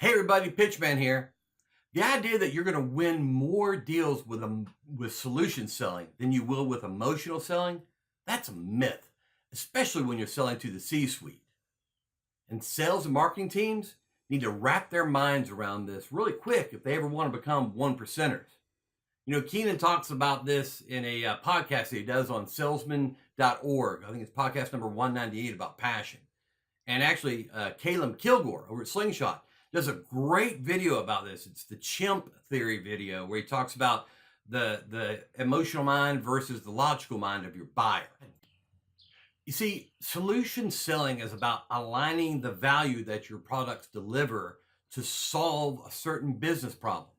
Hey everybody, Pitchman here. The idea that you're going to win more deals with solution selling than you will with emotional selling, that's a myth, especially when you're selling to the C-suite. And sales and marketing teams need to wrap their minds around this really quick if they ever want to become one percenters. Keenan talks about this in a podcast that he does on salesman.org. I think it's podcast number 198 about passion. And actually, Caleb Kilgore over at Slingshot does a great video about this. It's the chimp theory video where he talks about the emotional mind versus the logical mind of your buyer. You see, solution selling is about aligning the value that your products deliver to solve a certain business problem.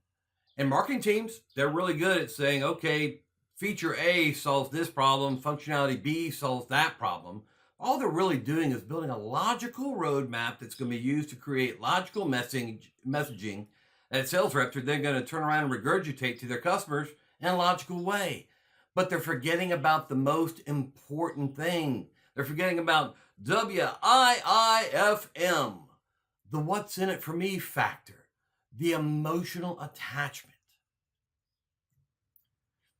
And marketing teams, they're really good at saying, okay, feature A solves this problem, functionality B solves that problem. All they're really doing is building a logical roadmap that's going to be used to create logical messaging that sales reps are then going to turn around and regurgitate to their customers in a logical way. But they're forgetting about the most important thing. They're forgetting about WIIFM, the what's in it for me factor, the emotional attachment.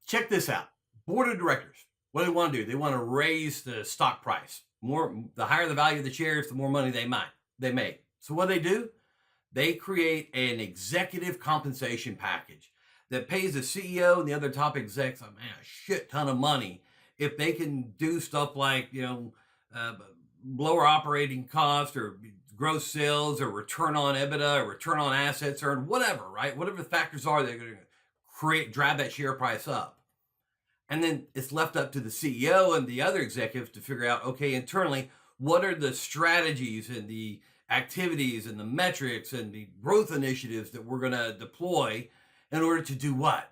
Check this out. Board of directors, what do they want to do? They want to raise the stock price. The higher the value of the shares, the more money they make. So what do? They create an executive compensation package that pays the CEO and the other top execs a shit ton of money if they can do stuff like lower operating cost or gross sales or return on EBITDA or return on assets earned, whatever, right? Whatever the factors are, they're going to drive that share price up. And then it's left up to the CEO and the other executives to figure out, okay, internally, what are the strategies and the activities and the metrics and the growth initiatives that we're going to deploy in order to do what?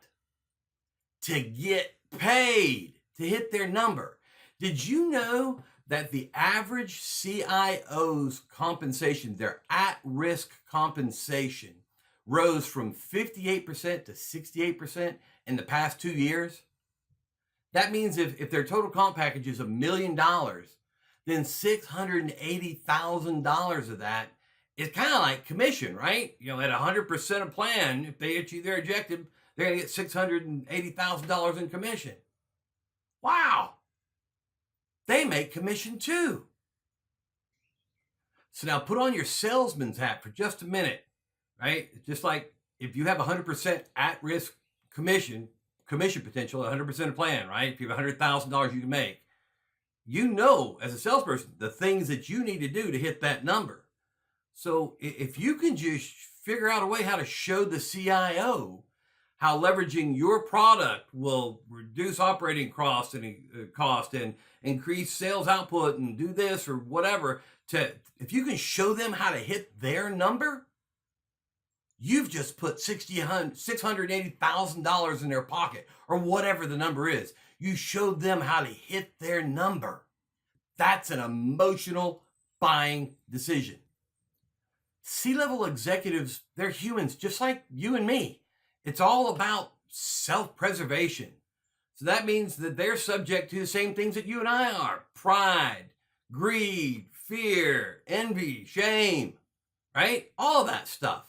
To get paid, to hit their number. Did you know that the average CIO's compensation, their at-risk compensation, rose from 58% to 68% in the past 2 years? That means if their total comp package is $1 million, then $680,000 of that is kind of like commission, right? At 100% of plan, if they achieve their objective, they're going to get $680,000 in commission. Wow. They make commission too. So now put on your salesman's hat for just a minute, right? It's just like if you have 100% at-risk commission potential, 100% of plan, right? If you have $100,000 you can make, as a salesperson, the things that you need to do to hit that number. So if you can just figure out a way how to show the CIO how leveraging your product will reduce operating costs and increase sales output and do this or whatever, if you can show them how to hit their number, you've just put $680,000 in their pocket or whatever the number is. You showed them how to hit their number. That's an emotional buying decision. C-level executives, they're humans just like you and me. It's all about self-preservation. So that means that they're subject to the same things that you and I are. Pride, greed, fear, envy, shame, right? All that stuff.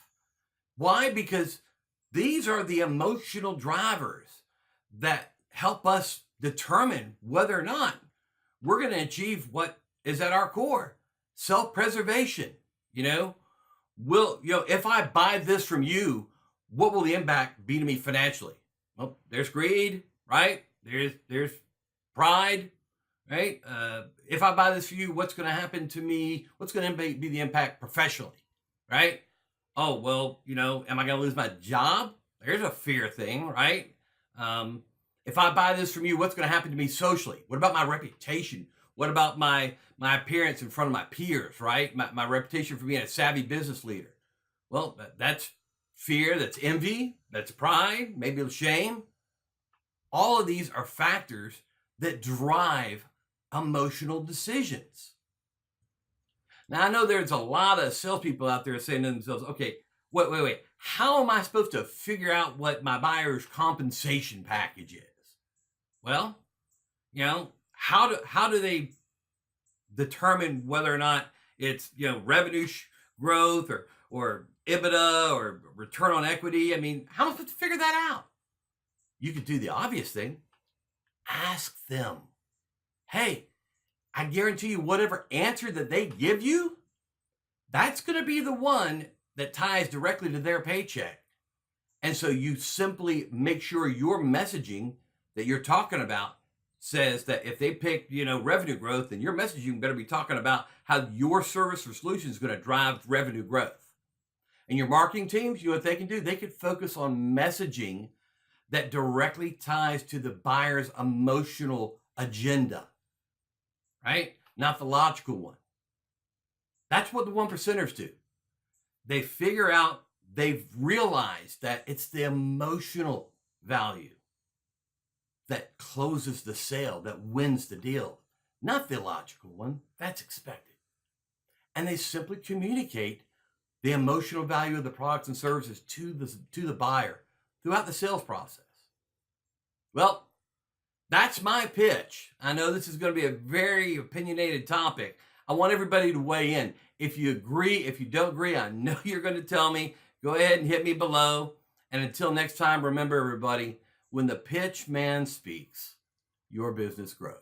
Why? Because these are the emotional drivers that help us determine whether or not we're going to achieve what is at our core, self-preservation. If I buy this from you, what will the impact be to me financially? Well, there's greed, right? There's pride, right? If I buy this for you, what's going to happen to me? What's going to be the impact professionally, right? Oh, well, am I going to lose my job? There's a fear thing, right? If I buy this from you, what's going to happen to me socially? What about my reputation? What about my appearance in front of my peers, right? My reputation for being a savvy business leader. Well, that's fear, that's envy, that's pride, maybe shame. All of these are factors that drive emotional decisions. Now, I know there's a lot of salespeople out there saying to themselves, okay, wait. How am I supposed to figure out what my buyer's compensation package is? Well, how do they determine whether or not it's, revenue growth or EBITDA or return on equity. I mean, how am I supposed to figure that out? You could do the obvious thing. Ask them. Hey, I guarantee you whatever answer that they give you, that's going to be the one that ties directly to their paycheck. And so you simply make sure your messaging that you're talking about says that if they pick, revenue growth, then your messaging better be talking about how your service or solution is going to drive revenue growth. And your marketing teams, what they can do? They could focus on messaging that directly ties to the buyer's emotional agenda, right? Not the logical one. That's what the 1%ers do. They figure out, they've realized that it's the emotional value that closes the sale, that wins the deal, not the logical one. That's expected. And they simply communicate the emotional value of the products and services to the buyer throughout the sales process. Well, that's my pitch. I know this is going to be a very opinionated topic. I want everybody to weigh in. If you agree, if you don't agree, I know you're going to tell me. Go ahead and hit me below. And until next time, remember everybody, when the pitch man speaks, your business grows.